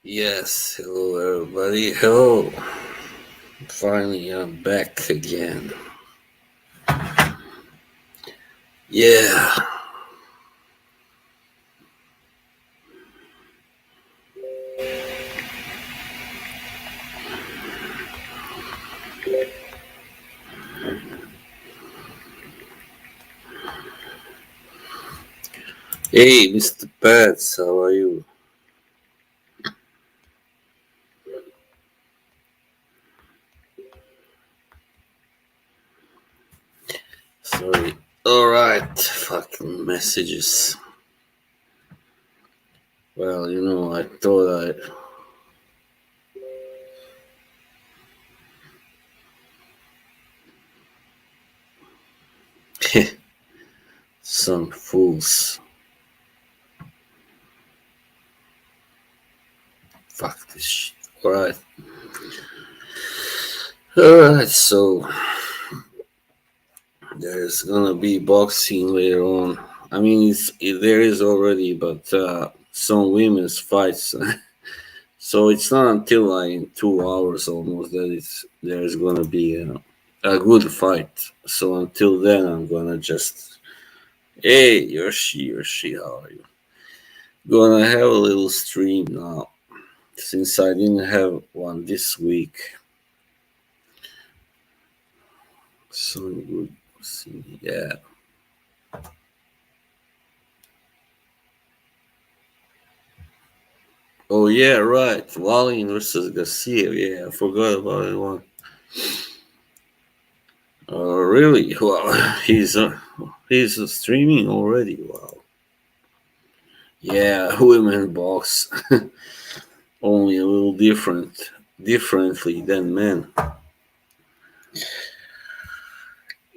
Yes, hello everybody. Hello. Finally, I'm back again. Yeah. Hey, Mr. Pats, how are you? Sorry. Alright, fucking messages. Well, I thought I. Some fools. Fuck this shit. Alright. Alright, so there's gonna be boxing later on. I mean, there is already, but some women's fights. So it's not until like in 2 hours almost that there's gonna be a good fight. So until then, I'm gonna just hey Yoshi, how are you? Gonna have a little stream now since I didn't have one this week. So good, yeah. Oh yeah, right. Wallin versus Garcia. Yeah, I forgot about that one. Really? Wow, he's streaming already. Wow. Yeah, women box only a little differently than men.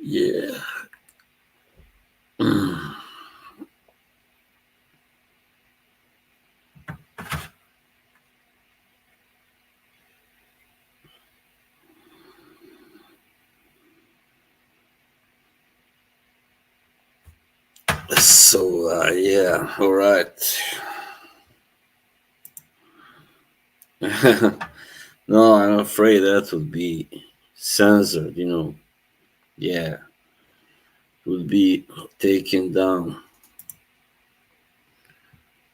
Yeah. So yeah, all right. No, I'm afraid that would be censored. Yeah, would be taken down.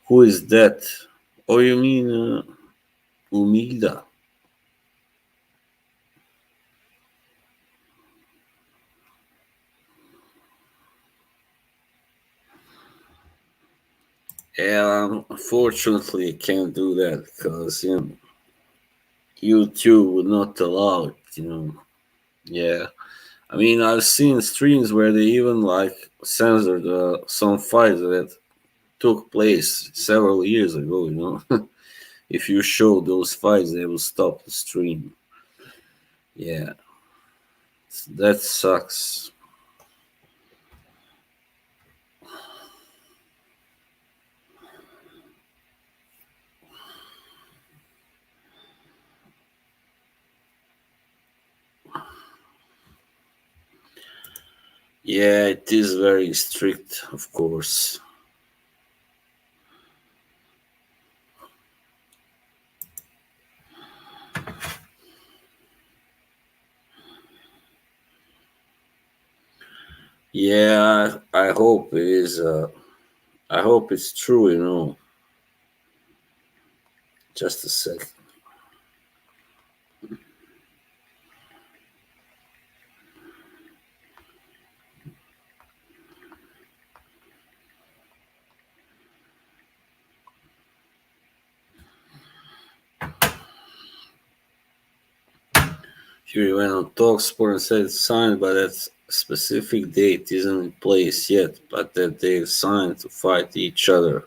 Who is that? Oh, you mean Umida? Yeah, unfortunately, I can't do that because YouTube would not allow it. Yeah. I mean, I've seen streams where they even like censored some fights that took place several years ago. If you show those fights, they will stop the stream. Yeah, that sucks. Yeah, it is very strict, of course. Yeah, I hope it is. I hope it's true. Just a sec. Fury went on Talksport and said it's signed, but that specific date isn't in place yet, but that they signed to fight each other.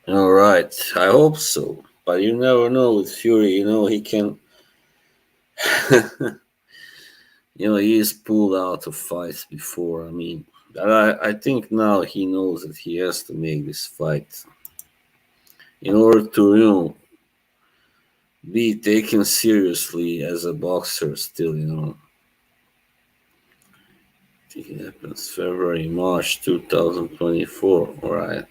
All right, I hope so. But you never know with Fury. He can. He's pulled out of fights before. I mean, I think now he knows that he has to make this fight in order to be taken seriously as a boxer. Still, I think it happens February, March 2024. All right.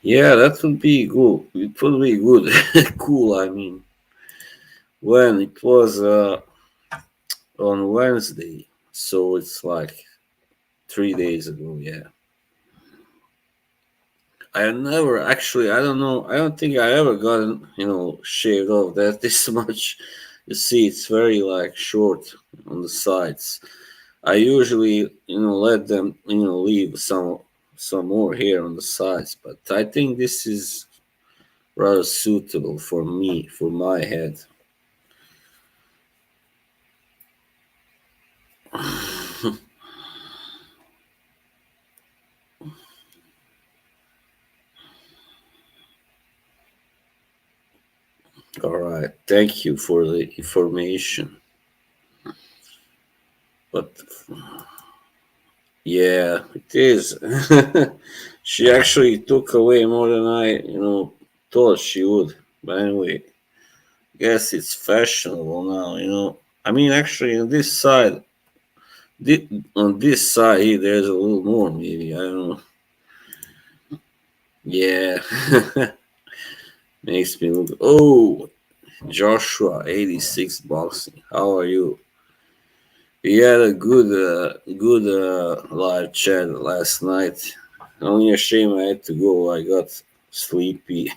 Yeah, that would be good. It would be good. Cool, I mean. When it was on Wednesday, so it's like 3 days ago, yeah. I never actually, I don't know, I don't think I ever gotten, shaved off that this much. You see, it's very like short on the sides. I usually, let them, leave some more hair on the sides, but I think this is rather suitable for me, for my head. All right, thank you for the information. But yeah, it is. She actually took away more than I, thought she would. But anyway, guess it's fashionable now, I mean, actually, on this side here, there's a little more, maybe. I don't know. Yeah, makes me look. Oh, Joshua, 86 boxing. How are you? We had a good live chat last night. Only a shame I had to go. I got sleepy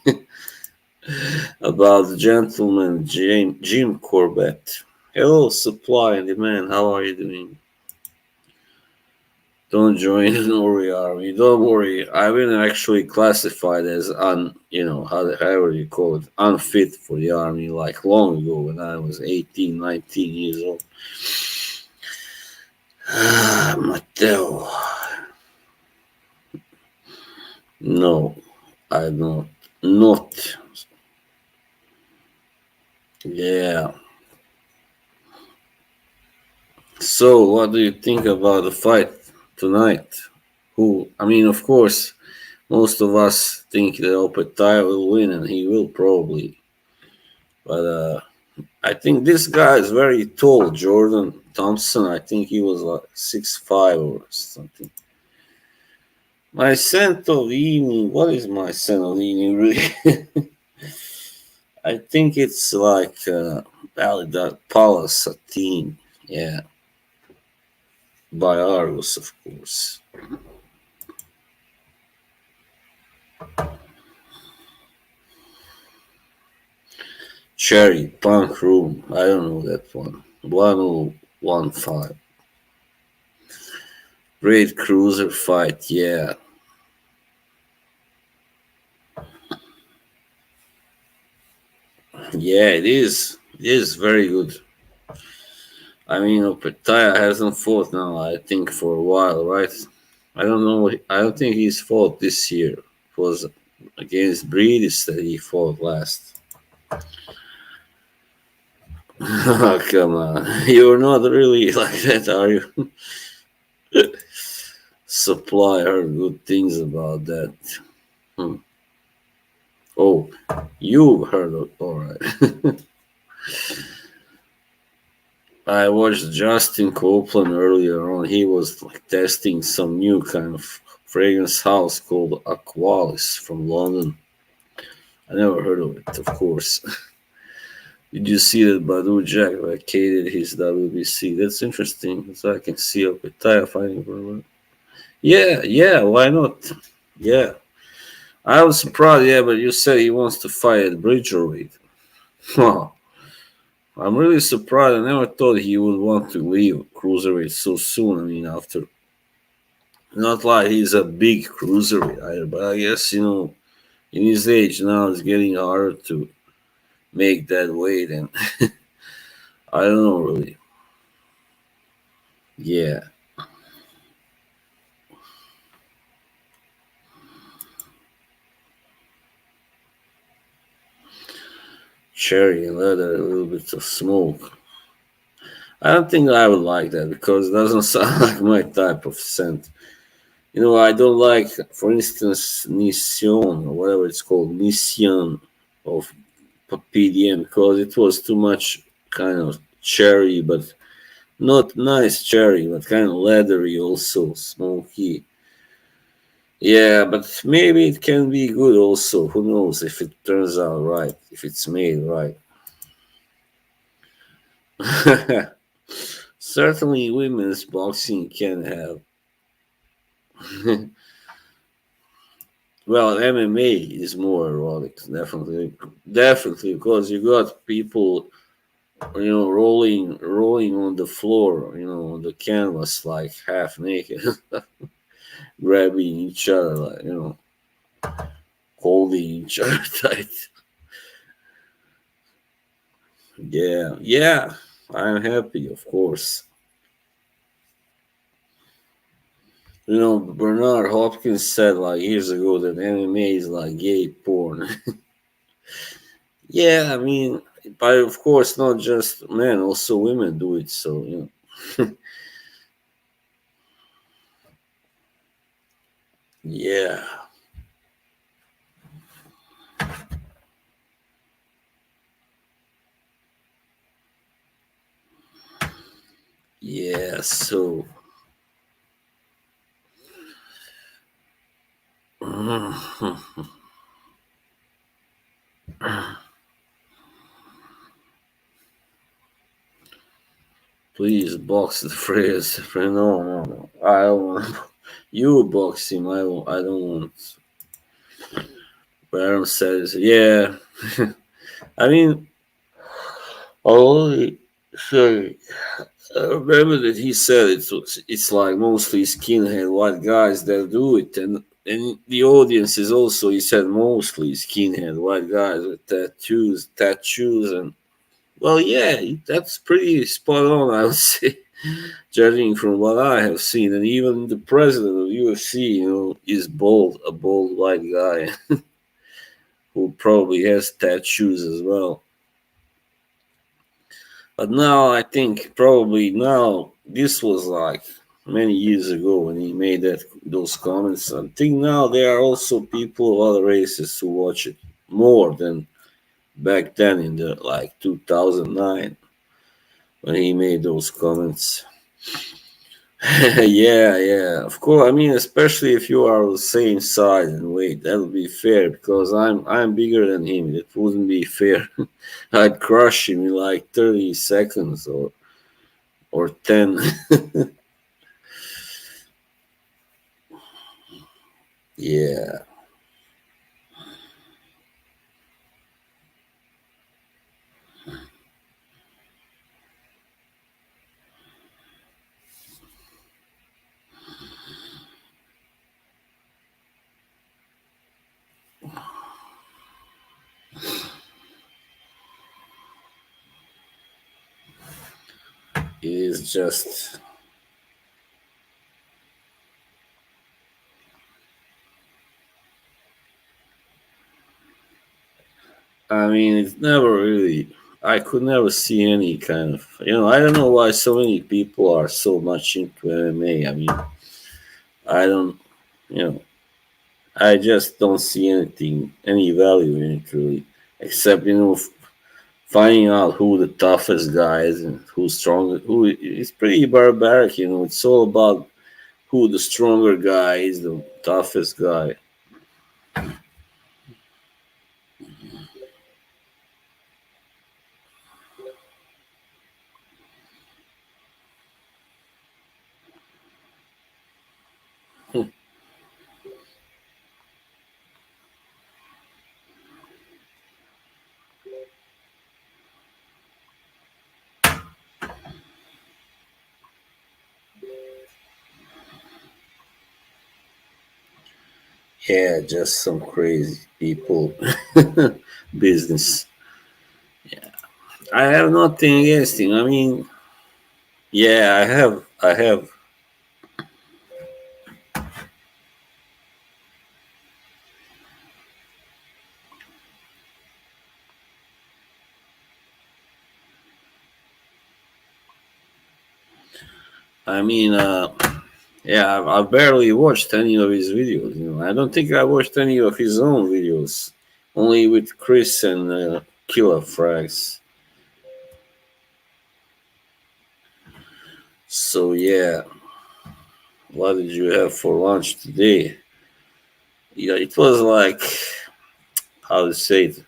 about the gentleman Jim Corbett. Hello, supply and demand. How are you doing? Don't join the Nori army. Don't worry. I've been actually classified as however you call it, unfit for the army like long ago when I was 18, 19 years old. Ah, Matteo. No, I don't. Not. Yeah. So, what do you think about the fight tonight? I mean, of course, most of us think that Opetaya will win, and he will probably. But I think this guy is very tall, Jordan Thompson. I think he was like 6'5" or something. My Santorini, what is my Santorini really? I think it's like Validad Palasatine. Yeah, by Argos, of course. Cherry, Punk Room. I don't know that one. 1015. Great Cruiser Fight. Yeah. Yeah, it is. It is very good. I mean, Opetaya hasn't fought now, I think, for a while, right? I don't know. I don't think he's fought this year. It was against Breedis that he fought last. Come on. You're not really like that, are you? Supply heard good things about that. Hmm. Oh, you heard it. All right. I watched Justin Copeland earlier on. He was like testing some new kind of fragrance house called Aqualis from London. I never heard of it, of course. Did you see that Badu Jack vacated his WBC? That's interesting. So I can see up with Taya fighting for him. Yeah, yeah, why not? Yeah. I was surprised, yeah, but you said he wants to fight at Bridgerweight. Huh. I'm really surprised. I never thought he would want to leave cruiserweight so soon. I mean, after not like he's a big cruiserweight either, but I guess in his age now, it's getting harder to make that weight, and I don't know really. Yeah, cherry and leather, a little bit of smoke. I don't think I would like that because it doesn't sound like my type of scent. I don't like, for instance, Mission or whatever it's called, Mission of PDM because it was too much kind of cherry, but not nice cherry, but kind of leathery, also smoky. Yeah, but maybe it can be good also. Who knows if it turns out right, if it's made right. Certainly, women's boxing can have. Well, MMA is more erotic, definitely, definitely, because you got people, rolling on the floor, on the canvas like half naked, grabbing each other, like holding each other tight. Yeah, yeah, I'm happy, of course. Bernard Hopkins said like years ago that MMA is like gay porn. Yeah, I mean, but of course, not just men, also women do it. So yeah, yeah. So please box the phrase. No, no, no. I don't want you box him. I don't want. Baron says, yeah. I mean, only sorry. I remember that he said it's like mostly skinhead white guys that do it, and the audience is also he said mostly skinhead white guys with tattoos, and well, yeah, that's pretty spot on, I would say, judging from what I have seen, and even the president of UFC, is a bald white guy who probably has tattoos as well. But now I think probably now this was like many years ago when he made those comments. I think now there are also people of other races who watch it more than back then in the like 2009 when he made those comments. Yeah, yeah, of course. I mean, especially if you are the same size and weight, that would be fair because I'm bigger than him. It wouldn't be fair. I'd crush him in like 30 seconds or 10. Yeah, it is just. I mean, it's never really. I could never see any kind of. I don't know why so many people are so much into MMA. I mean, I don't. You know, I just don't see any value in it really, except finding out who the toughest guy is and who's stronger. Who it's pretty barbaric. It's all about who the stronger guy is, the toughest guy. Yeah, just some crazy people business. I have nothing against him. I mean, yeah, I have. I have. I mean, yeah, I've barely watched any of his videos. I don't think I watched any of his own videos. Only with Chris and Killer Frags. So yeah, what did you have for lunch today? Yeah, it was like how to say it.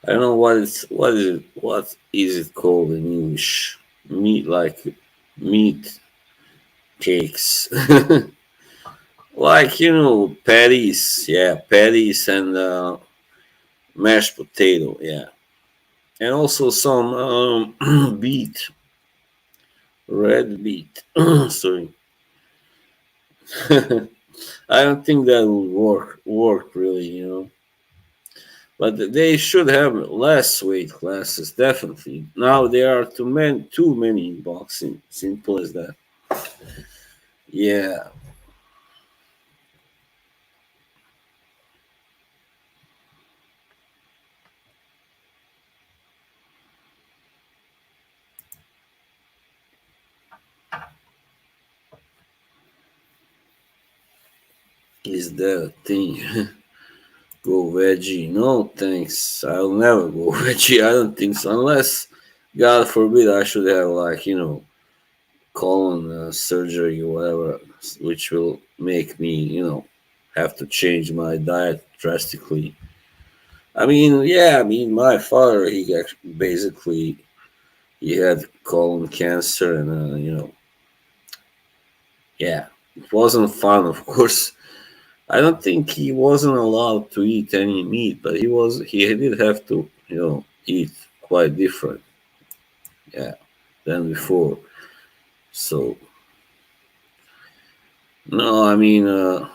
I don't know what is it called in English. Meat like meat cakes. Like patties, yeah, patties and mashed potato, yeah, and also some beet, red beet. Sorry, I don't think that will work really, But they should have less weight classes, definitely. Now there are too many in boxing. Simple as that. Yeah, is that a thing? Go veggie? No, thanks. I'll never go veggie. I don't think so, unless God forbid I should have like colon surgery or whatever, which will make me have to change my diet drastically. I mean, yeah, I mean my father basically he had colon cancer and yeah, it wasn't fun, of course. I don't think he wasn't allowed to eat any meat, but he did have to eat quite different, yeah, than before. So no, I mean I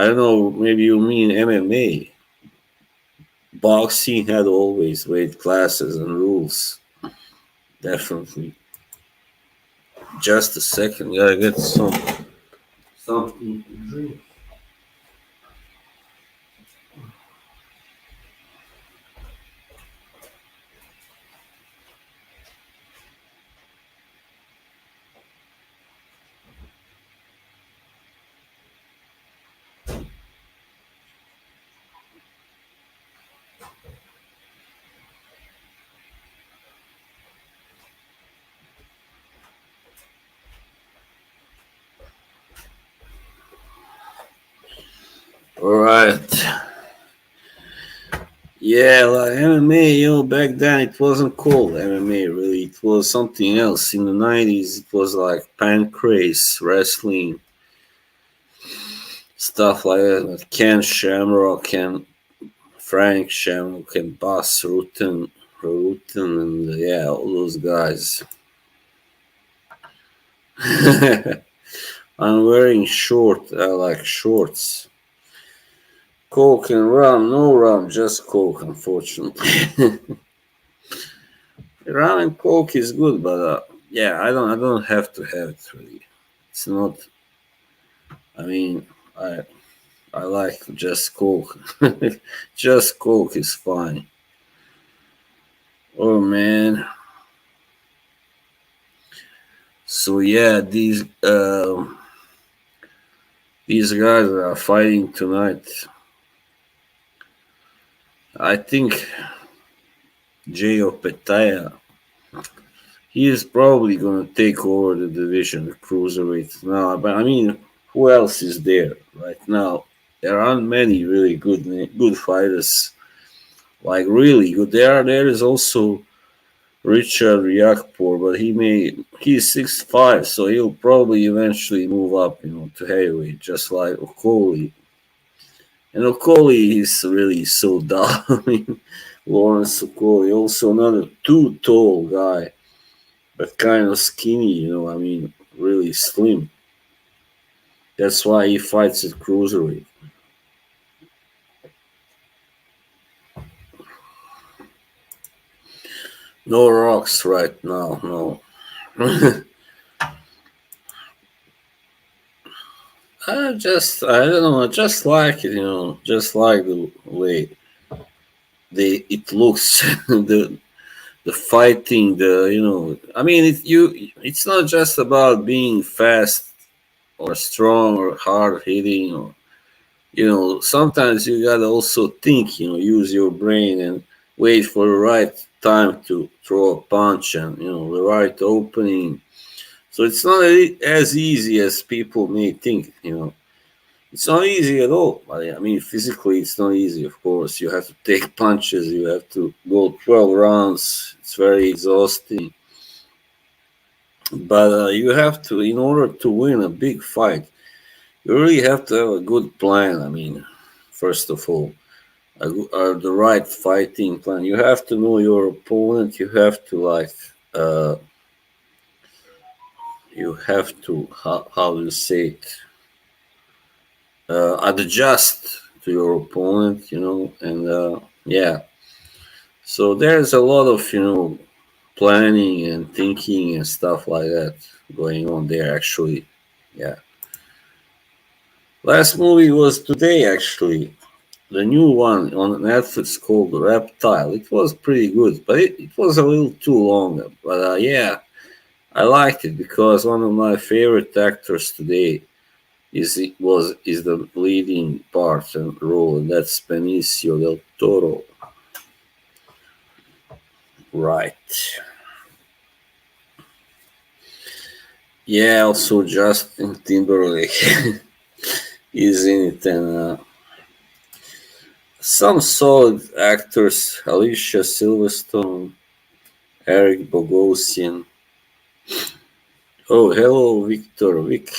don't know, maybe you mean MMA. Boxing had always weight classes and rules. Definitely. Just a second, gotta get something to drink. All right. Yeah, like MMA, back then it wasn't called MMA really. It was something else. In the 90s, it was like pancrase, wrestling, stuff like that. Like Ken Shamrock and Frank Shamrock and Bas Rutten, and yeah, all those guys. I'm wearing I like shorts. Coke and rum, no rum, just Coke, unfortunately. Rum and Coke is good, but yeah, I don't have to have it really. It's not. I mean, I I like just Coke. Just Coke is fine. Oh man. So yeah, these guys are fighting tonight. I think Jay Petaya, he is probably gonna take over the division, the cruiserweight now. But I mean, who else is there right now? There aren't many really good fighters, like really good. There is also Richard Yakpor, but he's 6'5", so he'll probably eventually move up, to heavyweight, just like Okoli. And Okoli is really so dull. I mean, Lawrence Okoli, also another too tall guy, but kind of skinny. I mean, really slim. That's why he fights at cruiserweight. No rocks right now, no. I don't know, I just like it, just like the way it looks, the fighting, I mean, it's not just about being fast or strong or hard hitting, or sometimes you gotta also think, use your brain and wait for the right time to throw a punch and the right opening. So it's not as easy as people may think. It's not easy at all. I mean, physically, it's not easy. Of course, you have to take punches. You have to go 12 rounds. It's very exhausting. But you have to, in order to win a big fight, you really have to have a good plan. I mean, first of all, the right fighting plan. You have to know your opponent. You have to uh, you have to how do you say it? Adjust to your opponent. And yeah. So there's a lot of planning and thinking and stuff like that going on there. Actually, yeah. Last movie was today actually. The new one on Netflix called Reptile. It was pretty good, but it was a little too long. But yeah, I liked it because one of my favorite actors today is the leading part and role, and that's Benicio del Toro. Right. Yeah, also Justin Timberlake is in it, and some solid actors: Alicia Silverstone, Eric Bogosian. Oh, hello, Victor Vic.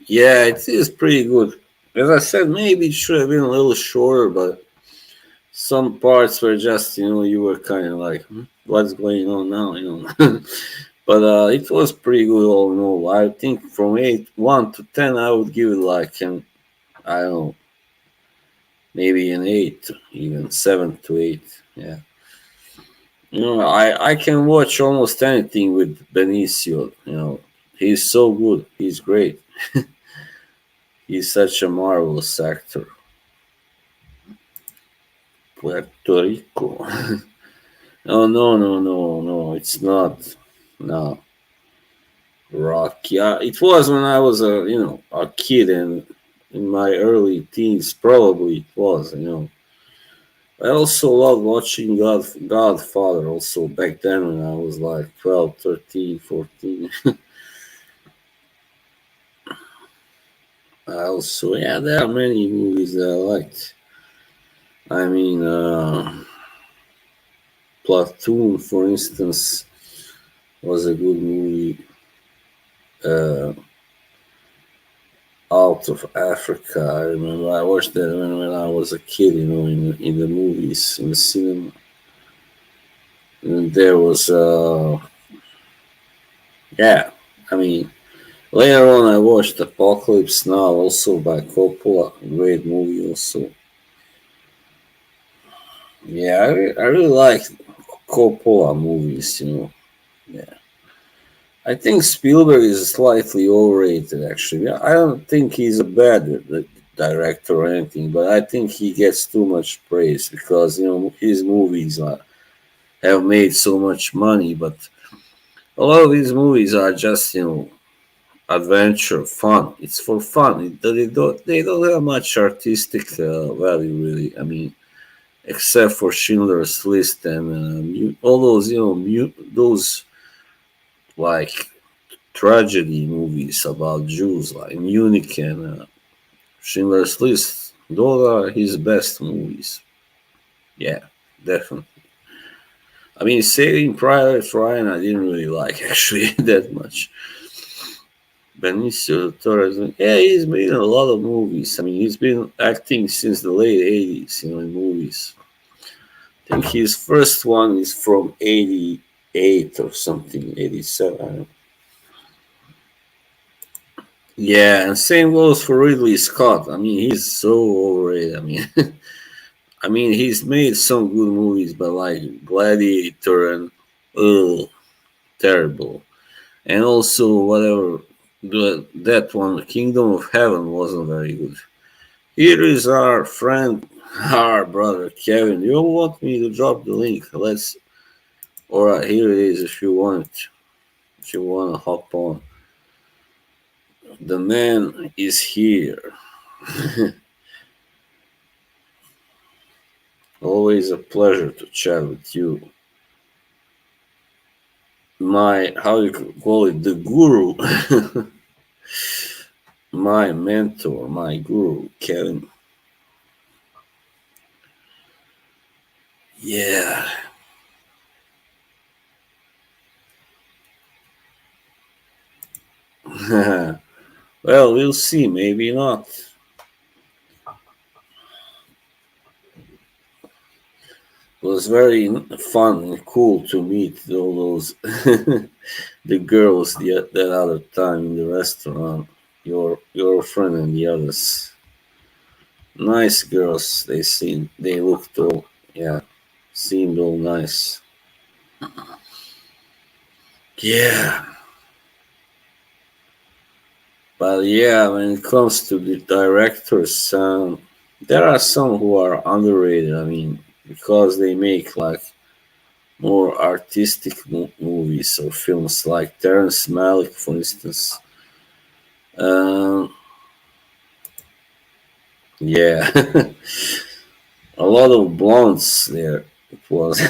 Yeah, it is pretty good. As I said, maybe it should have been a little shorter, but some parts were just, you were kind of like, what's going on now? But it was pretty good all in all. I think from 1 to 10, I would give it like I don't know, maybe an 8, even 7 to 8. Yeah. I can watch almost anything with Benicio. He's so good. He's great. He's such a marvelous actor. Puerto Rico. Oh no, no, no, no! It's not. No, Rocky. It was when I was a kid and in my early teens. Probably it was. I also loved watching Godfather. Also back then when I was like 12, 13, 14. Also, yeah, there are many movies that I liked. I mean, Platoon, for instance, was a good movie. Uh, Out of Africa. I remember I watched that when I was a kid, in the movies, in the cinema. And there was, yeah, I mean, later on I watched Apocalypse Now, also by Coppola, great movie also. Yeah, I really like Coppola movies. Yeah. I think Spielberg is slightly overrated, actually. I don't think he's a bad director or anything, but I think he gets too much praise because his movies have made so much money. But a lot of these movies are just adventure, fun. It's for fun. They don't have much artistic value, really. I mean, except for Schindler's List and all those those like tragedy movies about Jews like Munich and Schindler's List. Those are his best movies. Yeah, definitely. I mean, Saving Private Ryan, I didn't really like actually that much. Benicio del Toro, yeah, he's made a lot of movies. I mean, he's been acting since the late '80s, in movies. I think his first one is from '88 or something, '87. Yeah, and same goes for Ridley Scott. I mean, he's so overrated. I mean, I mean, he's made some good movies, but like Gladiator and terrible. And also whatever that one, Kingdom of Heaven, wasn't very good. Here is our friend, our brother Kevin. You want me to drop the link? Let's. All right, here it is. If you want, if you want to hop on, the man is here. Always a pleasure to chat with you. My, how you call it, the guru. My mentor, my guru, Kevin. Yeah. Well, we'll see. Maybe not. It was very fun and cool to meet all those the girls that other time in the restaurant. Your friend and the others. Nice girls. They looked all, yeah, seemed all nice. Yeah, but yeah, when it comes to the directors, there are some who are underrated. I mean, because they make like more artistic movies or films, like Terrence Malick, for instance. Um, yeah, a lot of blondes there. It was.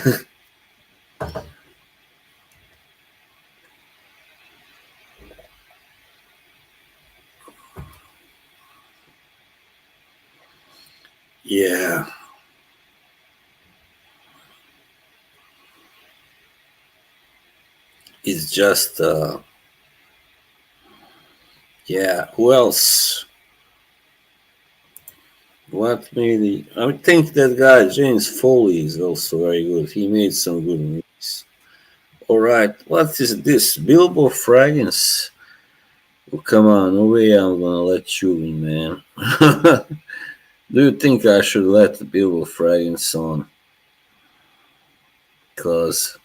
Yeah, it's just yeah. Who else? What made it? I think that guy James Foley is also very good. He made some good movies. All right, what is this? Bilbo Fragrance. Oh, come on, no way I'm gonna let you in, man. Do you think I should let Bilbo Fragrance on? Cause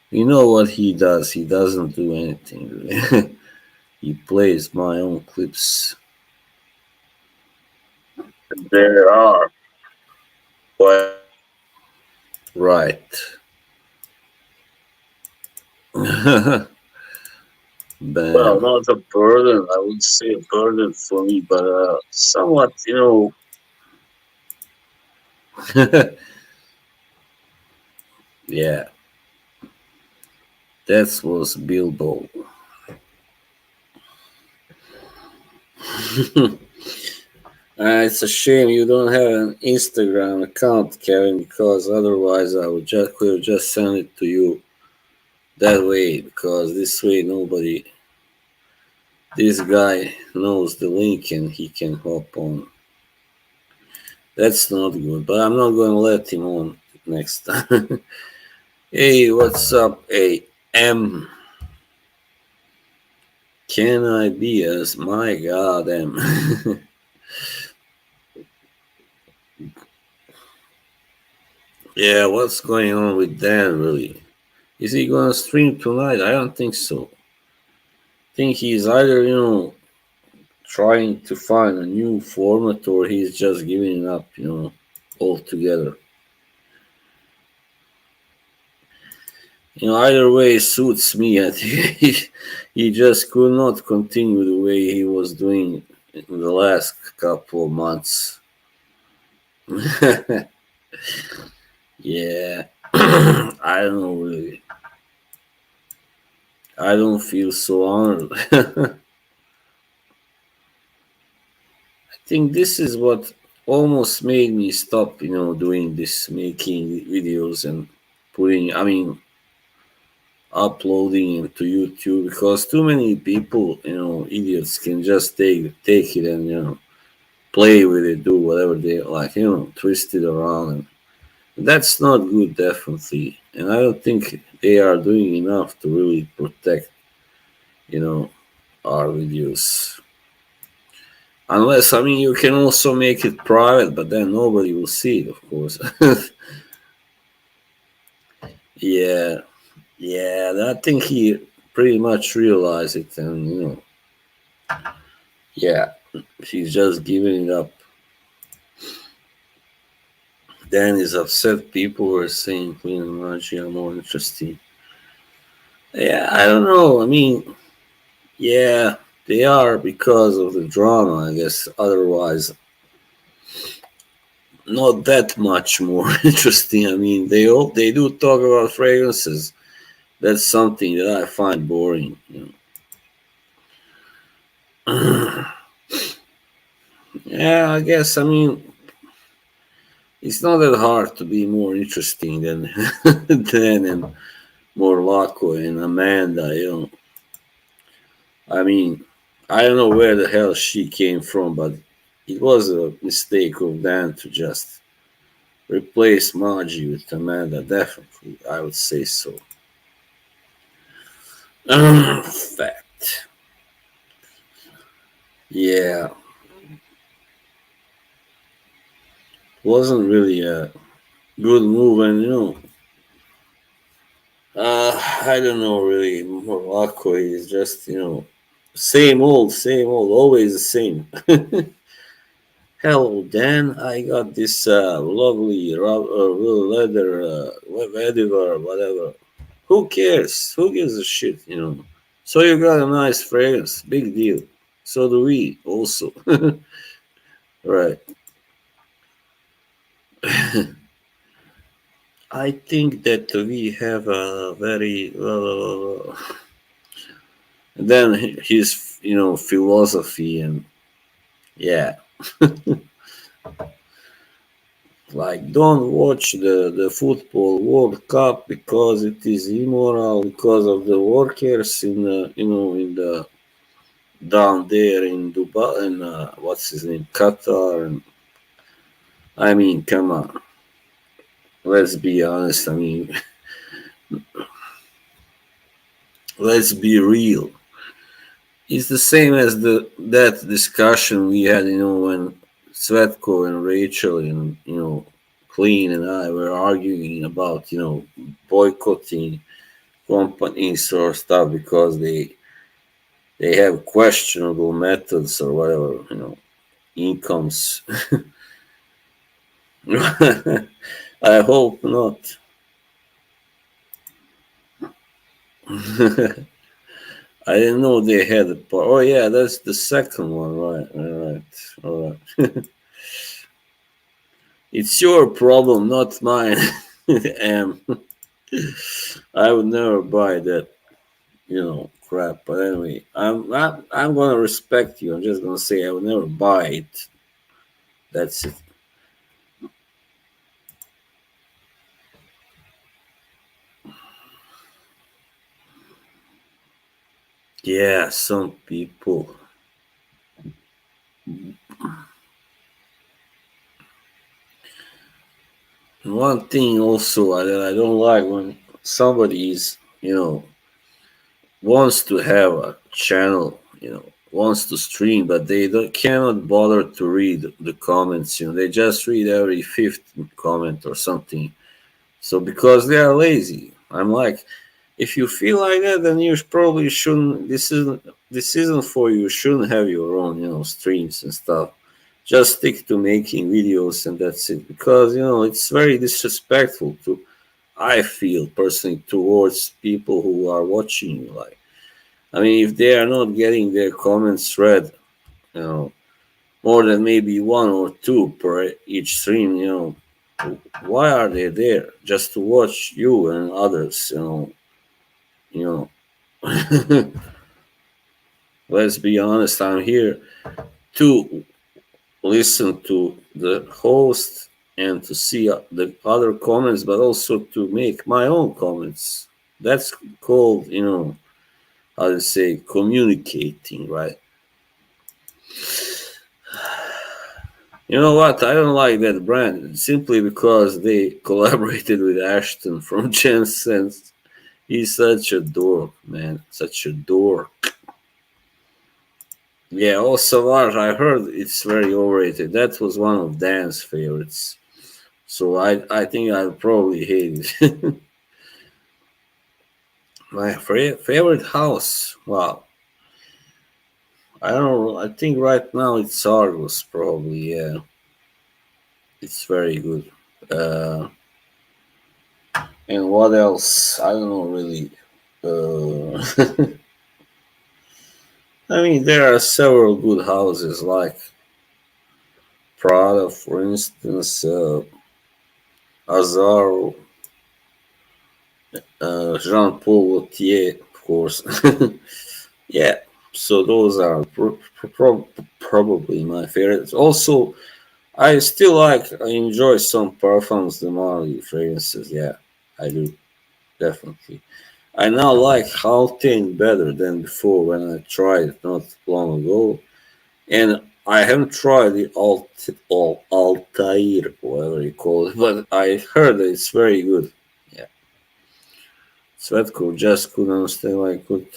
you know what he does. He doesn't do anything really. He plays my own clips. There are. What? Right. Well, Bam. not a burden. I would say a burden for me, but somewhat, yeah, that was Bilbo. It's a shame you don't have an Instagram account, Kevin, because otherwise I would just could have just send it to you that way. Because this way nobody, this guy knows the link and he can hop on. That's not good, but I'm not going to let him on next time. Hey, what's up, AM? Can I be as my god M? Yeah, what's going on with Dan really? Is he gonna stream tonight? I don't think so. I think he's either, trying to find a new format or he's just giving it up, altogether. Either way suits me. I think he just could not continue the way he was doing in the last couple of months. Yeah, I don't know really. I don't feel so honored. I think this is what almost made me stop, doing this, making videos and putting, I mean, uploading into YouTube because too many people, idiots can just take it and play with it, do whatever they like, twist it around, and that's not good, definitely. And I don't think they are doing enough to really protect, you know, our videos. Unless, I mean, you can also make it private, but then nobody will see it, of course. Yeah, yeah, I think he pretty much realized it, and yeah, he's just giving it up. Dan is upset. People were saying Queen and Raji are more interesting. Yeah, I don't know. I mean, yeah, they are because of the drama, I guess. Otherwise, not that much more interesting. I mean, they do talk about fragrances. That's something that I find boring. Yeah, I guess. I mean, it's not that hard to be more interesting than than and more Morocco and Amanda. I mean, I don't know where the hell she came from, but it was a mistake of Dan to just replace Margie with Amanda. Definitely, I would say so. Fact. Yeah, wasn't really a good move, and I don't know really. Morocco is just same old, always the same. Hello, Dan. I got this lovely leather, whatever, whatever. Who cares? Who gives a shit? So you got a nice fragrance. Big deal. So do we also. Right. I think that we have a very then his philosophy and yeah, like don't watch the football World Cup because it is immoral because of the workers in the down there in Dubai and what's his name Qatar and I mean come on, let's be honest. I mean let's be real. It's the same as the that discussion we had, when Svetko and Rachel and Clean and I were arguing about boycotting companies or stuff because they have questionable methods or whatever, incomes. I hope not. I didn't know they had a part. Oh yeah, that's the second one, right? All right. It's your problem, not mine. um, I would never buy that, crap. But anyway, I'm gonna respect you. I'm just gonna say I would never buy it. That's it. Yeah, some people. One thing also that I don't like when somebody is, wants to have a channel, wants to stream, but they cannot bother to read the comments. They just read every fifth comment or something. So because they are lazy, I'm like, if you feel like that, then you probably shouldn't. This isn't for you. You shouldn't have your own, streams and stuff. Just stick to making videos and that's it. Because it's very disrespectful to. I feel personally towards people who are watching you. Like, I mean, if they are not getting their comments read, you know, more than maybe one or two per each stream, why are they there? Just to watch you and others, you know. Let's be honest, I'm here to listen to the host and to see the other comments, but also to make my own comments. That's called, how to say, communicating, right? You know what? I don't like that brand simply because they collaborated with Ashton from Gen Sense. He's such a dork, man. Such a dork. Yeah, also what I heard it's very overrated. That was one of Dan's favorites. So I think I probably hate it. My favorite house. Wow. I don't know. I think right now it's Argos probably. Yeah, it's very good. Uh, and what else? I don't know really. Uh, I mean, there are several good houses like Prada, for instance, Azaro, Jean Paul Gaultier, of course. Yeah. So those are probably my favorites. Also, I still I enjoy some Parfums de Marly fragrances. Yeah, I do definitely. I now like Haute better than before when I tried it not long ago, and I haven't tried the Altair, whatever you call it, but I heard that it's very good. Yeah, Svetko just couldn't understand why I could.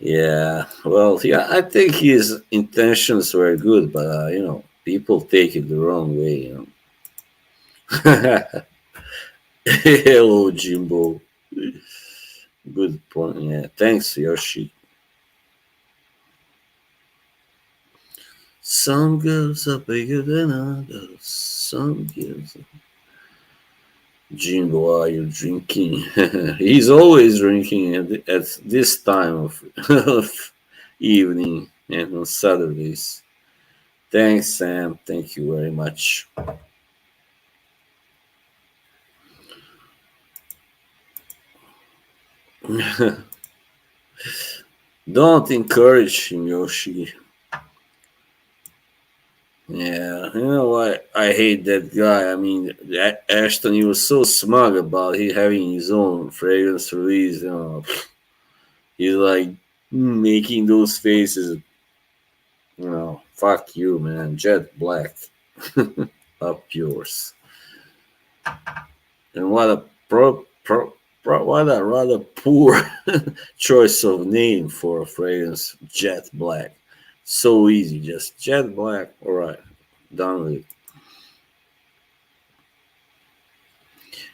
Yeah, well, yeah, I think his intentions were good, but people take it the wrong way. Hello, Jimbo. Good point. Yeah, thanks, Yoshi. Some girls are bigger than others. Some girls. Jimbo, are you drinking? He's always drinking at this time of evening and on Saturdays. Thanks, Sam. Thank you very much. Don't encourage him, Yoshi. Yeah, you know what? I hate that guy. I mean, Ashton, he was so smug about he having his own fragrance release. He's like making those faces. Fuck you, man. Jet Black, up yours. And what a what a rather poor choice of name for a fragrance. Jet Black. So easy, just Jet Black. All right, done with it.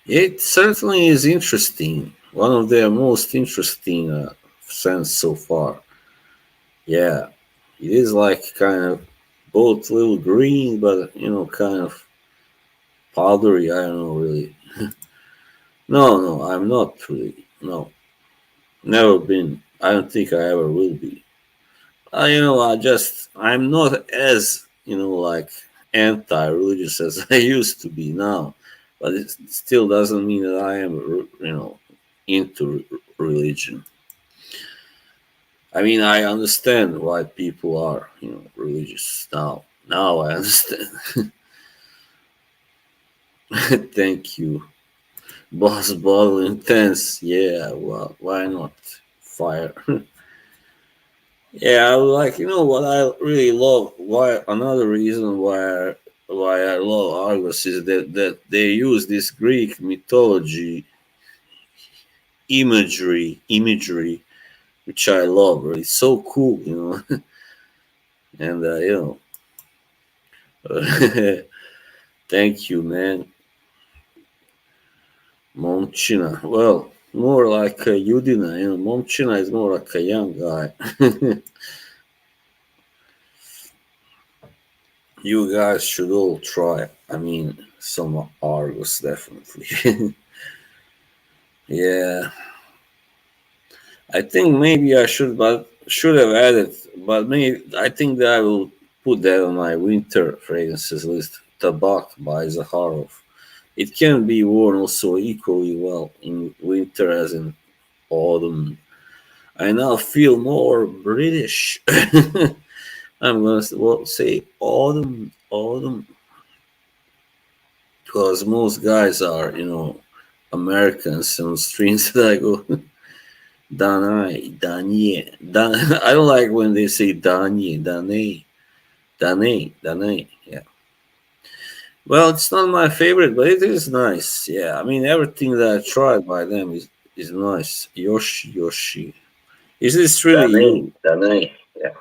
It certainly is interesting. One of their most interesting scents so far. Yeah, it is like kind of both little green, but kind of powdery. I don't know really. No, no, I'm not really. No, never been. I don't think I ever will be. I'm not as like anti-religious as I used to be now, but it still doesn't mean that I am into religion. I mean, I understand why people are religious now. Now I understand. Thank you, boss. Bottle intense. Yeah, well, why not? Fire. Yeah, I like what I really love. Why another reason why I love Argos is that they use this Greek mythology imagery, which I love. Really, it's so cool, and thank you, man, Momchina. Well, more like a Yudina. Momchina is more like a young guy. You guys should all try. I mean, some Argos definitely. Yeah, I think maybe I should have added, but maybe I think that I will put that on my winter fragrances list. Tabak by Zakharov. It can be worn also equally well in winter as in autumn. I now feel more British. I'm gonna say autumn, because most guys are, Americans on the streets that I go. Danai, Danye, I don't like when they say Danye, Dane. Yeah. Well, it's not my favorite, but it is nice. Yeah, I mean everything that I tried by them is nice. Yoshi. Is this really you? Danae. Yeah.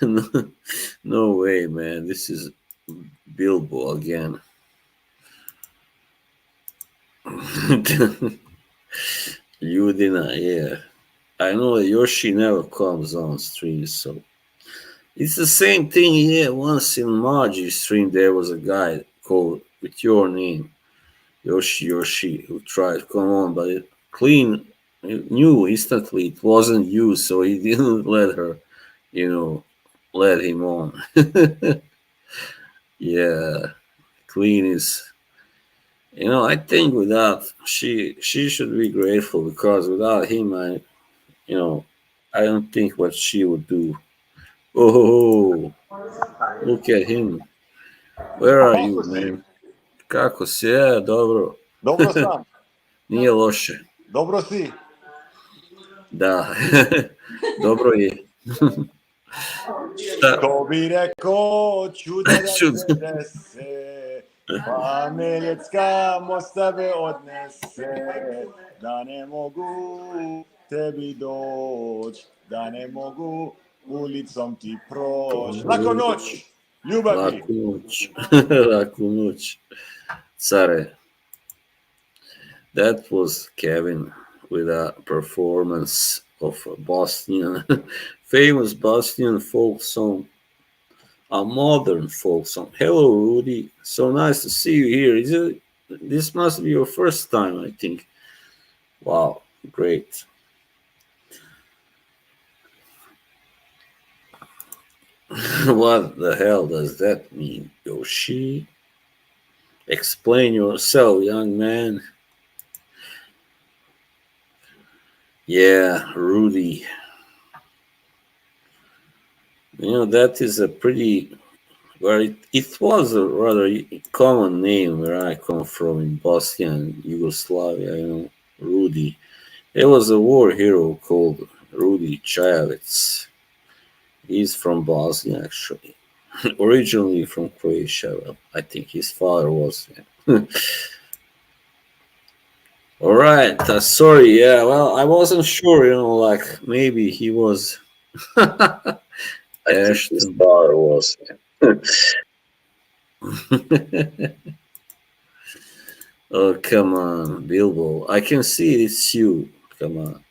no, no way, man. This is Bilbo again. Yudina, yeah. I know Yoshi never comes on stream, so it's the same thing here. Once in Margie's stream, there was a guy called with your name, Yoshi, who tried to come on, but it clean knew instantly it wasn't you, so he didn't let her, you know, let him on. Yeah, clean is. I think without she should be grateful because without him, you know, I don't think what she would do. Oh, look at him. Where A are kako you, si? man? Kako si? Ja, dobro. Dobro sam. Nije loše. Dobro si. Da. Dobro je. Šta? Ko bi rekao čuda da Čud. se dese, pa me ljudska mostave odnese, da ne mogu tebi doć, da ne mogu ulicom ti proć. Lako noć, ljubavi! Laku noć. Laku noć. Care. That was Kevin with a performance of a Bosnian, famous Bosnian folk song, a modern folk song. Hello, Rudy. So nice to see you here. This must be your first time, I think. Wow, great. What the hell does that mean, Yoshi? Explain yourself, young man. Yeah, Rudy. That is a pretty well, it was a rather common name where I come from in Bosnia and Yugoslavia. Rudy. There was a war hero called Rudy Chayavets. He's from Bosnia, actually. Originally from Croatia. Well, I think his father was. Yeah. All right. Sorry. Yeah. Well, I wasn't sure. Like maybe he was I think his Ashton. father was. Oh, come on, Bilbo. I can see it's you. Come on.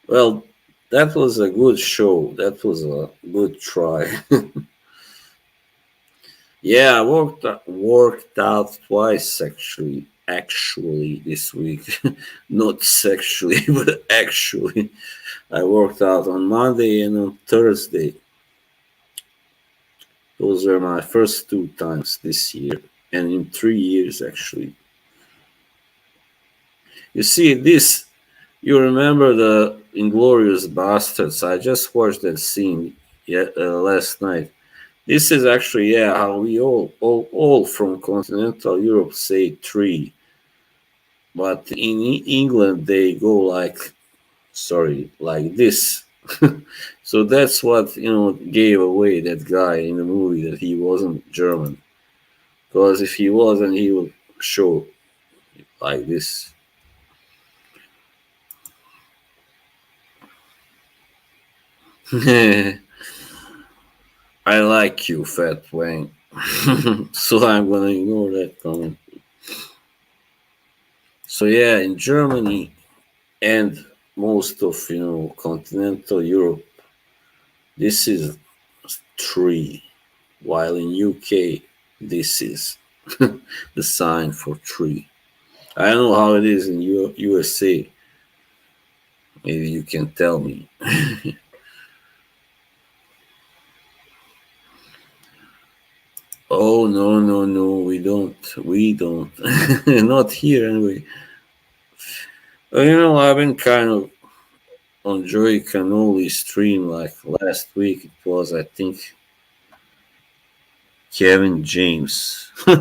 Well, that was a good show. That was a good try. Yeah, I worked out twice actually. Actually, this week, not sexually, but actually, I worked out on Monday and on Thursday. Those were my first two times this year, and in 3 years actually. You see, this you remember the Inglorious Bastards? I just watched that scene last night. This is actually how we all from continental Europe say tree, but in England they go like this. So that's what gave away that guy in the movie that he wasn't German. Because if he wasn't, he would show like this. I like you, Fat Wang. So I'm gonna ignore that comment. So yeah, in Germany and most of continental Europe, this is tree, while in UK this is the sign for tree. I don't know how it is in USA. Maybe you can tell me. Oh no no no, we don't not here anyway. I've been kind of on Joey Cannoli stream like last week. It was I think Kevin James. No,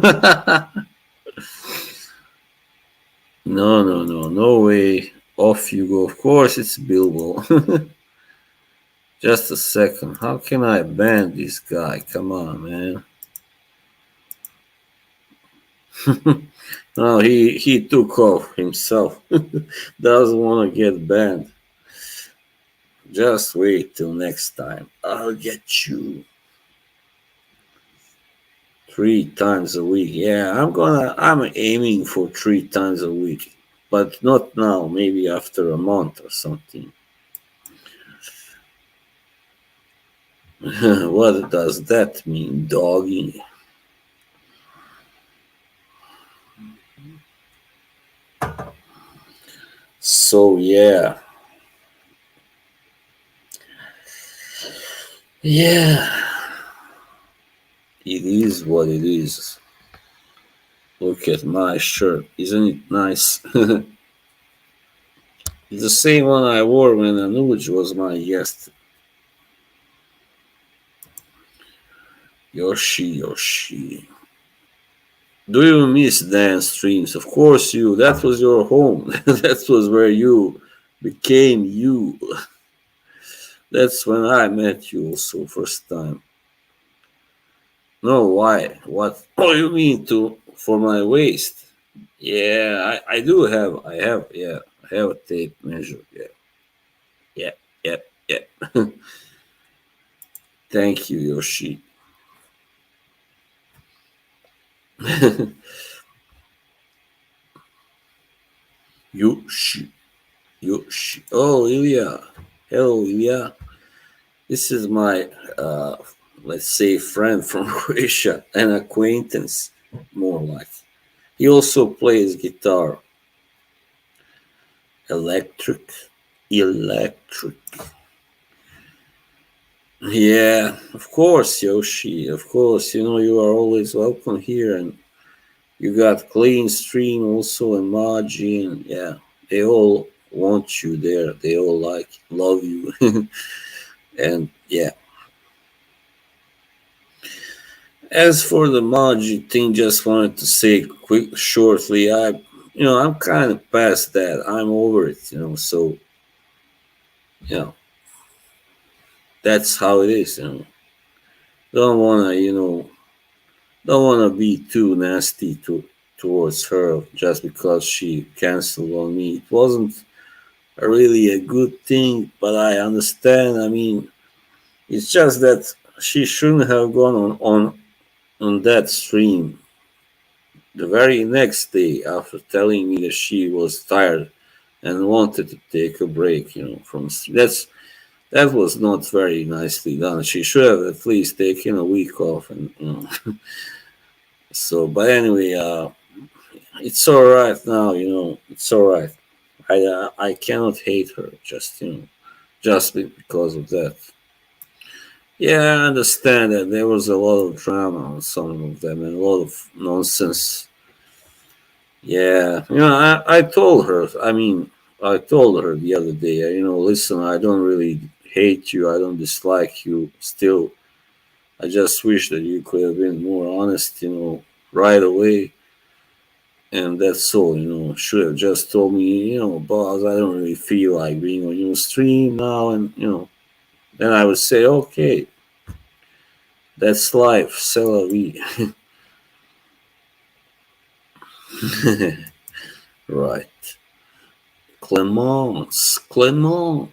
no, no, no way. Off you go. Of course, it's Bilbo. Just a second. How can I ban this guy? Come on, man. No, he took off himself. Doesn't want to get banned. Just wait till next time. I'll get you 3 times a week. Yeah, I'm aiming for 3 times a week, but not now. Maybe after a month or something. What does that mean, doggy? So yeah, it is what it is. Look at my shirt. Isn't it nice? It's the same one I wore when Anuj was my guest. Yoshi, Yoshi. Do you miss dance streams? Of course you. That was your home. That was where you became you. That's when I met you also first time. No, why? What? Oh, you mean to for my waist? Yeah, I do have. I have a tape measure. Yeah, yeah, yeah. Thank you, Yoshi. Yoshi, Yoshi. Oh, Ilya. Hello, Ilya. This is my, uh, let's say, friend from Croatia, an acquaintance, more like. He also plays guitar, electric, electric. Yeah, of course, Yoshi. Of course, you are always welcome here, and you got Clean Stream also and Maji, and yeah, they all want you there. They all love you, and yeah. As for the Maji thing, just wanted to say shortly. I'm kind of past that. I'm over it. So you know, that's how it is. Don't wanna, don't wanna be too nasty towards her just because she canceled on me. It wasn't really a good thing, but I understand. I mean, it's just that she shouldn't have gone on that stream the very next day after telling me that she was tired and wanted to take a break, from that was not very nicely done. She should have at least taken a week off, and so. But anyway, it's all right now. It's all right. I cannot hate her just because of that. Yeah, I understand that there was a lot of drama on some of them and a lot of nonsense. Yeah, I told her. I mean, I told her the other day. Listen, I don't really hate you. I don't dislike you. Still, I just wish that you could have been more honest. Right away. And that's all. Should have just told me. Boss, I don't really feel like being on your stream now, and then I would say, okay, that's life. C'est la vie. Right. Clemence, Clement.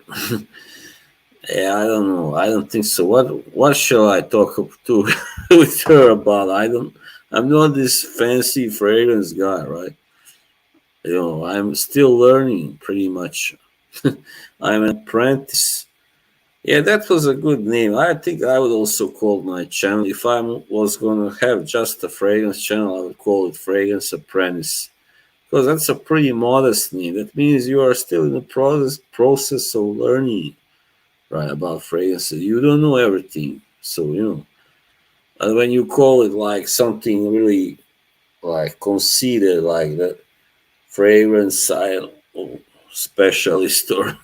Yeah, I don't know. I don't think so. What shall I talk to with her about? I'm not this fancy fragrance guy, right? I'm still learning pretty much. I'm an apprentice. Yeah, that was a good name. I think I would also call my channel, if I was going to have just a fragrance channel, I would call it Fragrance Apprentice. Because that's a pretty modest name. That means you are still in the process of learning, right, about fragrances. You don't know everything. So, and when you call it like something really like conceited, like that fragrance specialist, or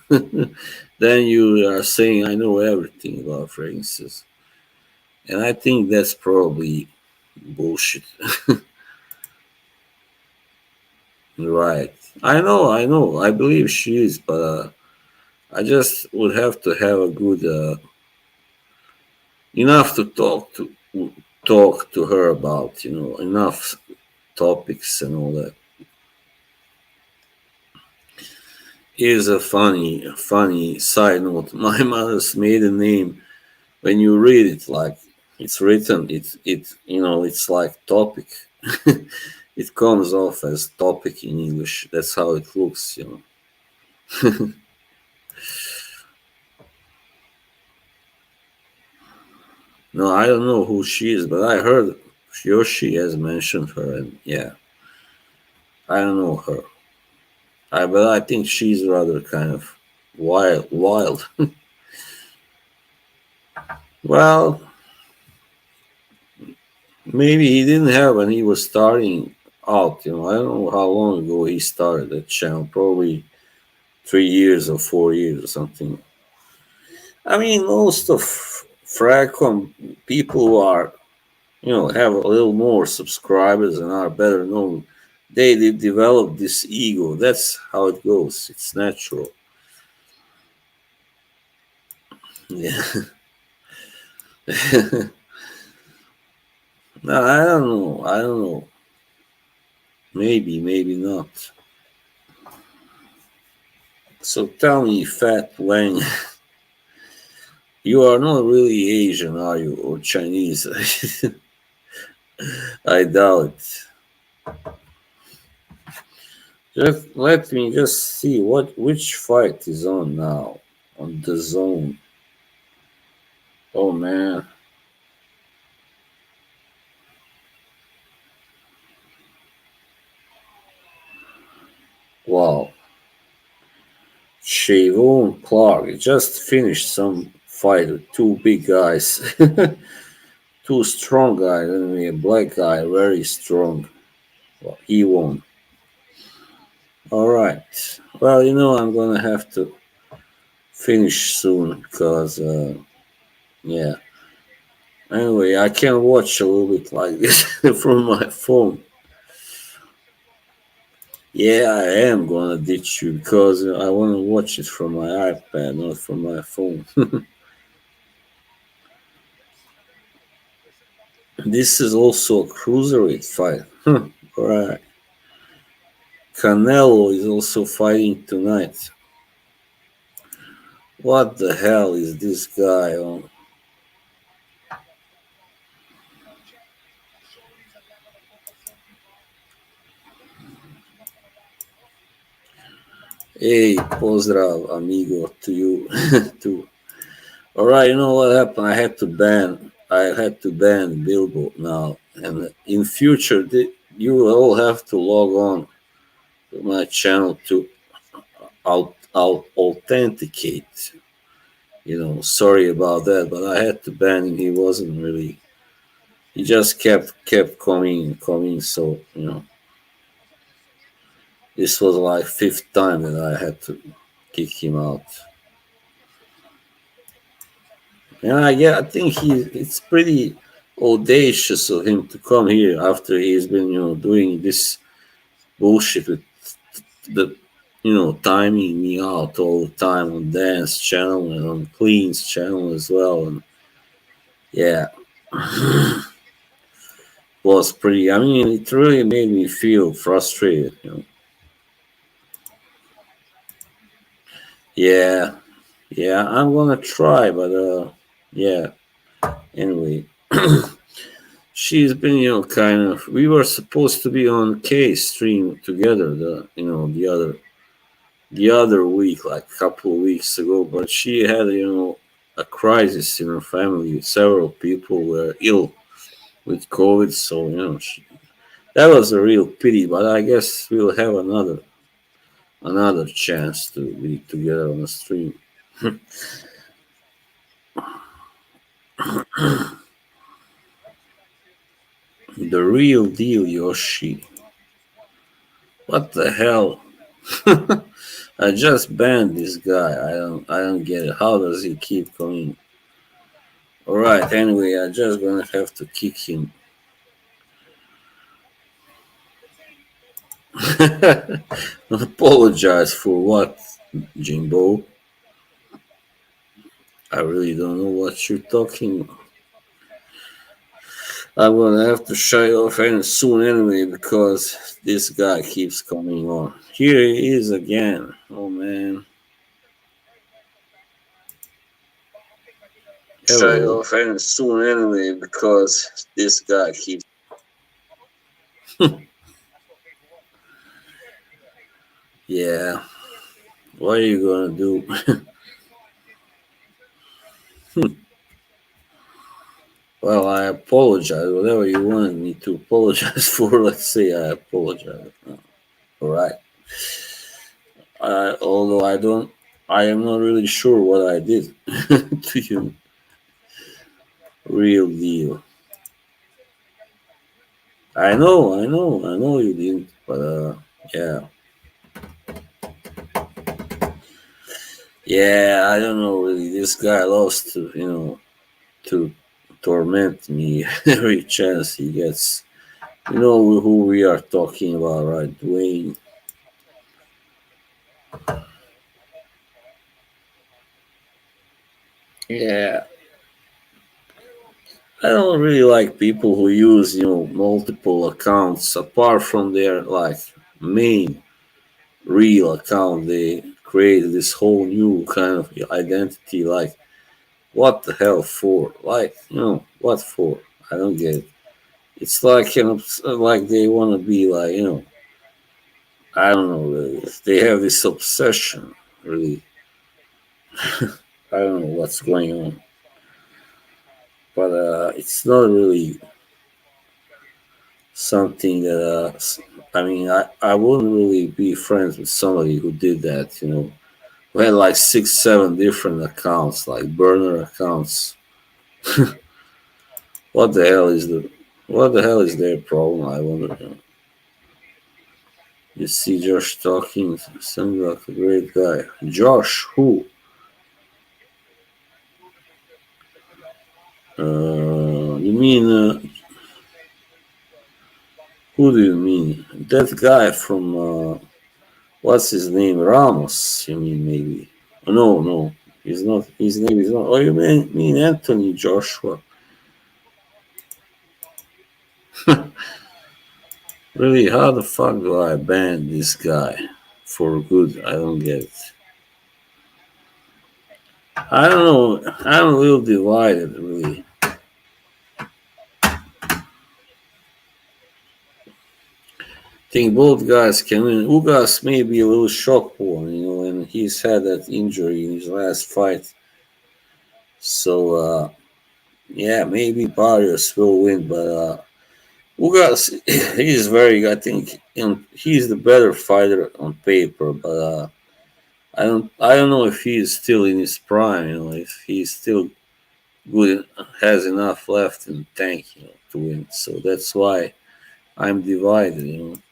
then you are saying, I know everything about fragrances. And I think that's probably bullshit. Right. I know. I believe she is, but I just would have to have a good enough to talk to her about, enough topics and all that. Here's a funny side note. My mother's maiden name, when you read it, like it's written, it's like topic. It comes off as topic in English. That's how it looks. No, I don't know who she is, but I heard Yoshi has mentioned her, and yeah, I don't know her. But I think she's rather kind of wild. Well, maybe he didn't have when he was starting out. I don't know how long ago he started that channel. Probably 3 years or 4 years or something. I mean, most of Fracom people who are, have a little more subscribers and are better known, they develop this ego. That's how it goes. It's natural. Yeah. No, I don't know. I don't know. Maybe, maybe not. So tell me, Fat Wang, you are not really Asian, are you, or Chinese? I doubt it. Just let me just see which fight is on now on the zone. Oh man, wow! Shavon Clark just finished some fight with two big guys, two strong guys, and a black guy, very strong. Well, he won. All right. Well, I'm gonna have to finish soon because yeah. Anyway, I can watch a little bit like this from my phone. Yeah, I am gonna ditch you because I want to watch it from my iPad, not from my phone. This is also a cruiserweight fight. All right. Canelo is also fighting tonight. What the hell is this guy on? Hey, pozdrav, amigo, to you too. All right, you know what happened? I had to ban Bilbo now, and in future, you will all have to log on to my channel to authenticate. Sorry about that, but I had to ban him. He wasn't really. He just kept coming and coming. So this was like fifth time that I had to kick him out. And I think it's pretty audacious of him to come here after he's been doing this bullshit with the timing me out all the time on Dance channel and on Clean's channel as well. And yeah, was pretty. I mean, it really made me feel frustrated. Yeah, yeah, I'm gonna try, but yeah. Anyway, she's been, kind of. We were supposed to be on K stream together, the other week, like a couple of weeks ago, but she had, a crisis in her family. Several people were ill with COVID, so that was a real pity. But I guess we'll have another chance to be together on the stream. The real deal, Yoshi. What the hell? I just banned this guy. I don't get it. How does he keep coming? Alright, anyway, I just gonna have to kick him. Apologize for what, Jimbo? I really don't know what you're talking. I'm gonna have to shut it off and soon anyway because this guy keeps coming on. Here he is again. Oh man. Shut it off and soon anyway because this guy keeps. Yeah. What are you gonna do? Well, I apologize. Whatever you wanted me to apologize for, let's say I apologize. All right. Although I am not really sure what I did to you. Real deal. I know you didn't, but yeah, yeah, I don't know really. This guy loves to, to torment me every chance he gets. You know who we are talking about, right? Dwayne. Yeah, I don't really like people who use, multiple accounts apart from their like main real account. They create this whole new kind of identity. Like, what the hell for? Like, what for? I don't get it. It's like, like they want to be like, I don't know. Really. They have this obsession. Really, I don't know what's going on, but it's not really something that I mean, I wouldn't really be friends with somebody who did that. We had like 6, 7 different accounts, like burner accounts. What the hell is the what the hell is their problem? I wonder. You see Josh talking, sounds like a great guy. Josh, who? You mean who do you mean? That guy from what's his name? Ramos? You mean maybe? No, no, he's not. His name is not. Oh, you mean Anthony Joshua? Really? How the fuck do I ban this guy for good? I don't get it. I don't know. I'm a little divided, really. Think both guys can win. Ugas may be a little shocked one, and he's had that injury in his last fight. So, yeah, maybe Barrios will win, but Ugas, he's very, I think, he's the better fighter on paper, but I don't know if he's still in his prime, if he's still good, has enough left in the tank, to win. So that's why I'm divided.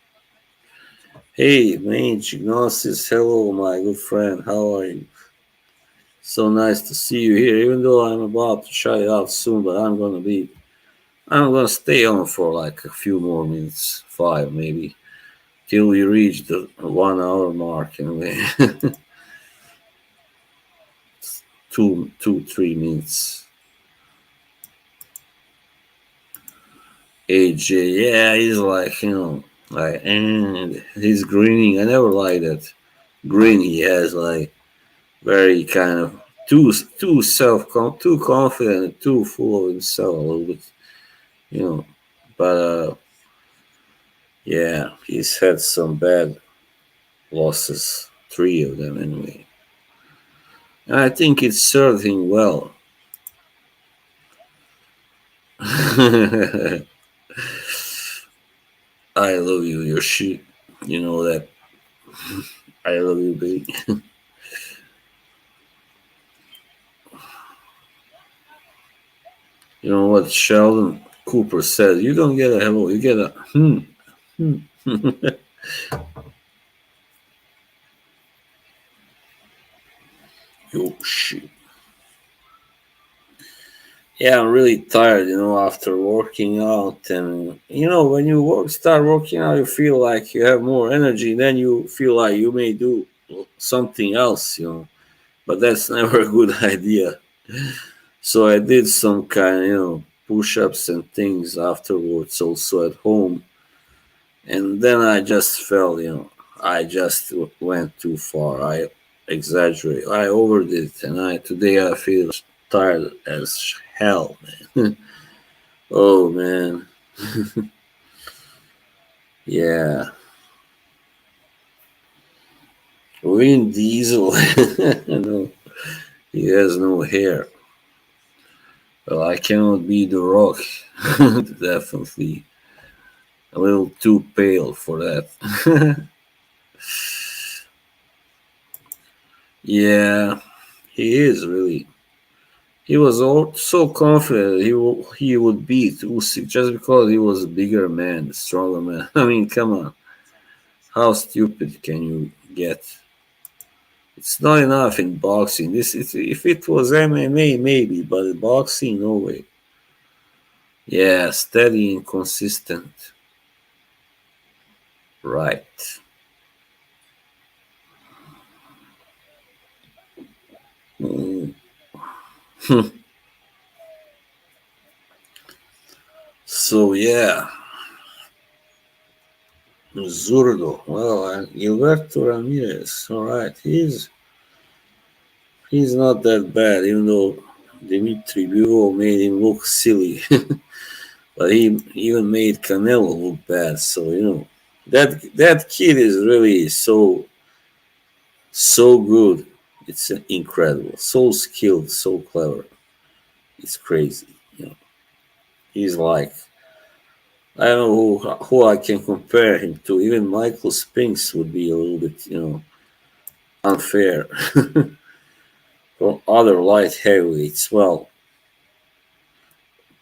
Hey, man, Gnosis, hello, my good friend. How are you? So nice to see you here. Even though I'm about to shut it out soon, but I'm gonna stay on for like a few more minutes, 5 maybe, till we reach the 1 hour mark, and two, 3 minutes. AJ, yeah, he's like, like, and he's grinning. I never liked that grin he has, like very kind of too confident and too full of himself a little bit, you know. But yeah, he's had some bad losses, 3 of them anyway. And I think it served him well. I love you, Yoshi. You know that. I love you, baby. You know what Sheldon Cooper says? You don't get a hello, you get a hmm. Hmm. Yoshi. Yeah, I'm really tired, after working out. And, when you start working out, you feel like you have more energy. Then you feel like you may do something else. But that's never a good idea. So I did some kind of, push ups and things afterwards, also at home. And then I just felt, I just went too far. I exaggerated. I overdid it. And today I feel tired as hell, man. Oh man, yeah. Vin Diesel, no, he has no hair. Well, I cannot be The Rock. Definitely a little too pale for that. Yeah, he is really. He was so confident he would beat Usyk just because he was a bigger man, a stronger man. I mean, come on, how stupid can you get? It's not enough in boxing. If it was MMA, maybe, but in boxing, no way. Yeah, steady and consistent. Right. Mm. So yeah, Zurdo. Well, Gilberto Ramirez. All right, he's not that bad, even though Dimitri Bivol made him look silly. But he even made Canelo look bad. So that kid is really so good. It's incredible. So skilled, so clever. It's crazy. He's like, I don't know who I can compare him to. Even Michael Spinks would be a little bit unfair. From other light heavyweights, well,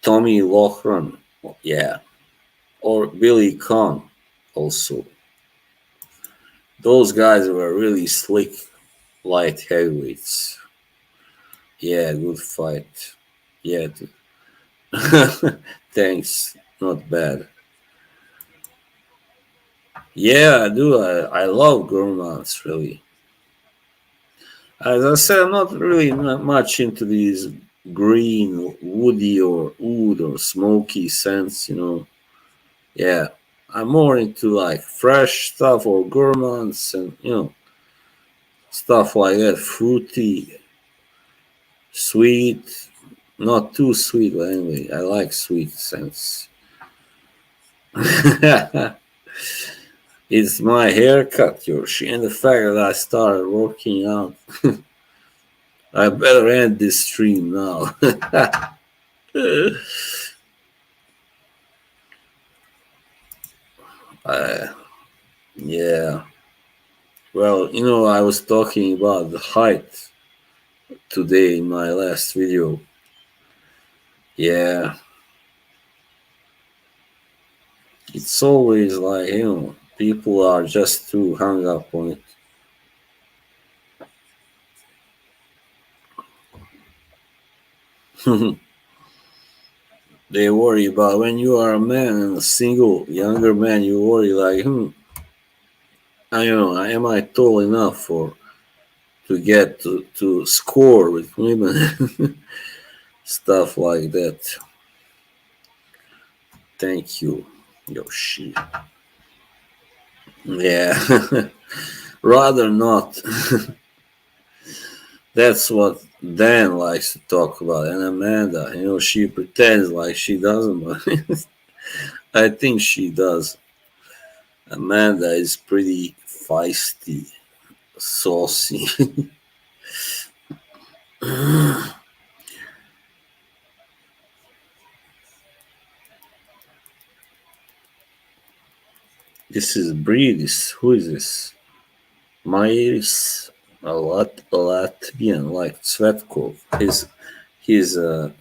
Tommy Loughran, yeah, or Billy Conn, also. Those guys were really slick light heavyweights. Yeah, good fight. Yeah, thanks. Not bad. Yeah, I do. I love gourmands, really. As I said, I'm not really not much into these green, woody, or oud or smoky scents. Yeah, I'm more into like fresh stuff or gourmands and stuff like that. Fruity, sweet, not too sweet, but anyway, I like sweet scents. It's my haircut, Yoshi, and the fact that I started working out. I better end this stream now. uh, yeah. Well, I was talking about the height today in my last video. Yeah. It's always like, people are just too hung up on it. They worry about when you are a man and a single younger man, you worry like, am I tall enough to get to score with women? Stuff like that. Thank you, Yoshi. Yeah, rather not. That's what Dan likes to talk about. And Amanda, she pretends like she doesn't, but I think she does. Amanda is pretty feisty, saucy. This is Breedis. Who is this? Myris, a Latvian like Svetkov. He's a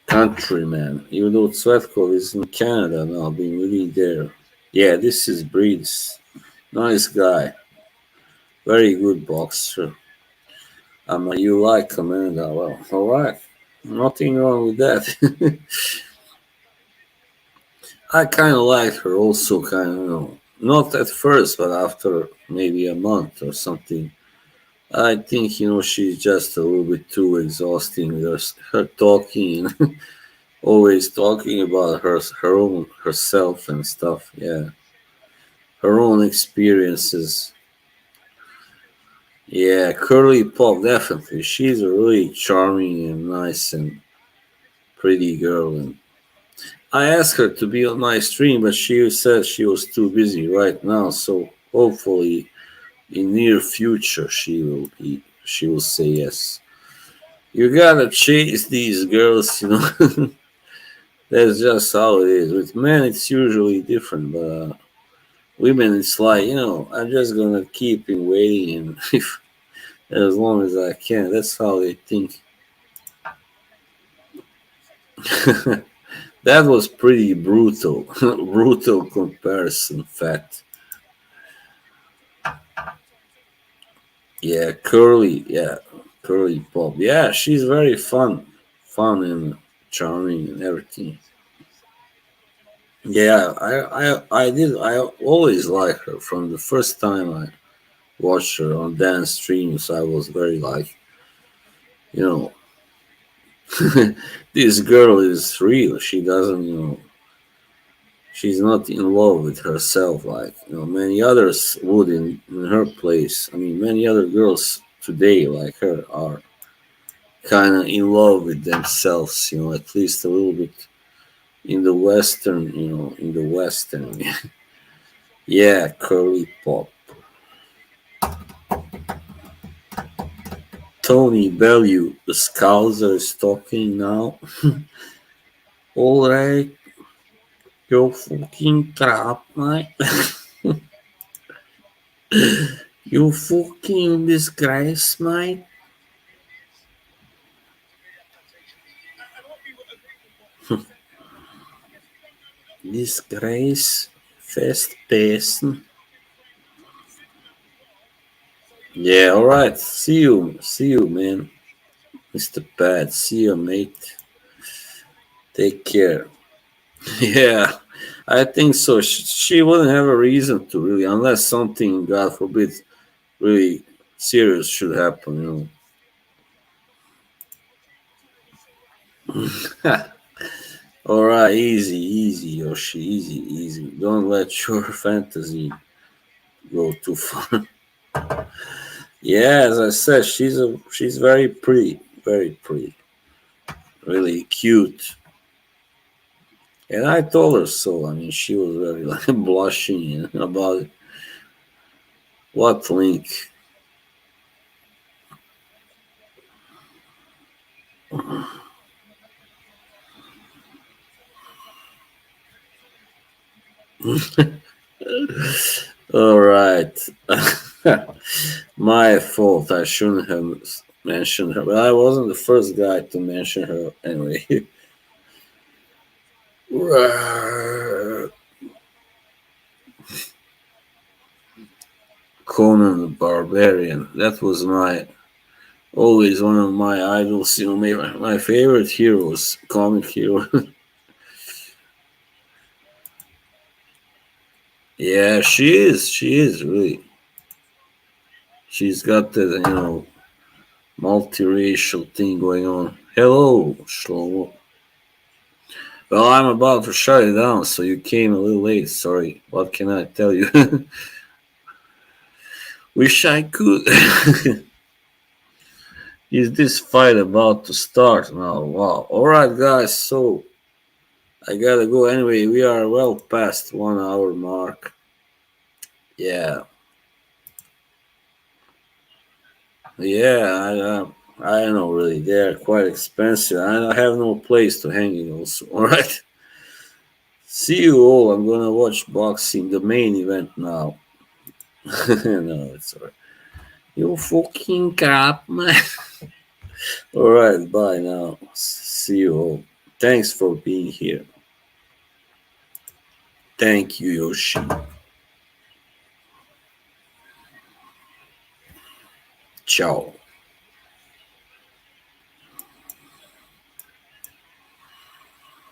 countryman. Even though Svetkov is in Canada now, been living there. Yeah, this is Breedis. Nice guy. Very good boxer. You like Amanda. Well, alright. Nothing wrong with that. I kind of liked her also, kind of, not at first, but after maybe a month or something. I think, she's just a little bit too exhausting with her talking and always talking about her own herself and stuff. Yeah, her own experiences. Yeah, Curly Pop, definitely. She's a really charming and nice and pretty girl. And I asked her to be on my stream, but she said she was too busy right now. So hopefully, in near future, she will say yes. You gotta chase these girls. That's just how it is. With men, it's usually different, but women, it's like I'm just gonna keep in waiting, and if as long as I can. That's how they think. That was pretty brutal. Brutal comparison, fact. Yeah, Curly. Yeah, Curly Pop. Yeah, she's very fun and charming and everything. Yeah, I did. I always liked her from the first time I watched her on dance streams. I was very like, you know, this girl is real. She doesn't, she's not in love with herself like many others would in her place. I mean, many other girls today like her are kind of in love with themselves. At least a little bit in the western. In the western. Yeah, curly pop. Tony Bellew, the Scouser is talking now. All right, you fucking crap, mate. You fucking disgrace, mate. Disgrace, fast person. Yeah, alright. See you, man. Mr. Pat, see you, mate. Take care. Yeah, I think so. She wouldn't have a reason to really, unless something, God forbid, really serious should happen. All right, easy, Yoshi, easy. Don't let your fantasy go too far. Yeah, as I said, she's very pretty, really cute. And I told her so. I mean, she was very like blushing about it. What link? All right, my fault. I shouldn't have mentioned her, but I wasn't the first guy to mention her anyway. Conan the Barbarian. That was my always one of my idols. My favorite heroes, comic hero. Yeah, she is. She is really. She's got that multiracial thing going on. Hello, Shlomo. Well, I'm about to shut it down, so you came a little late. Sorry. What can I tell you? Wish I could. Is this fight about to start now? Wow. Alright, guys, so I gotta go anyway. We are well past 1 hour mark. Yeah. Yeah, I don't know really. They're quite expensive. I have no place to hang it also. Alright. See you all. I'm gonna watch boxing, the main event now. No, it's alright. You fucking crap, man. Alright, bye now. See you all. Thanks for being here. Thank you, Yoshi. Ciao.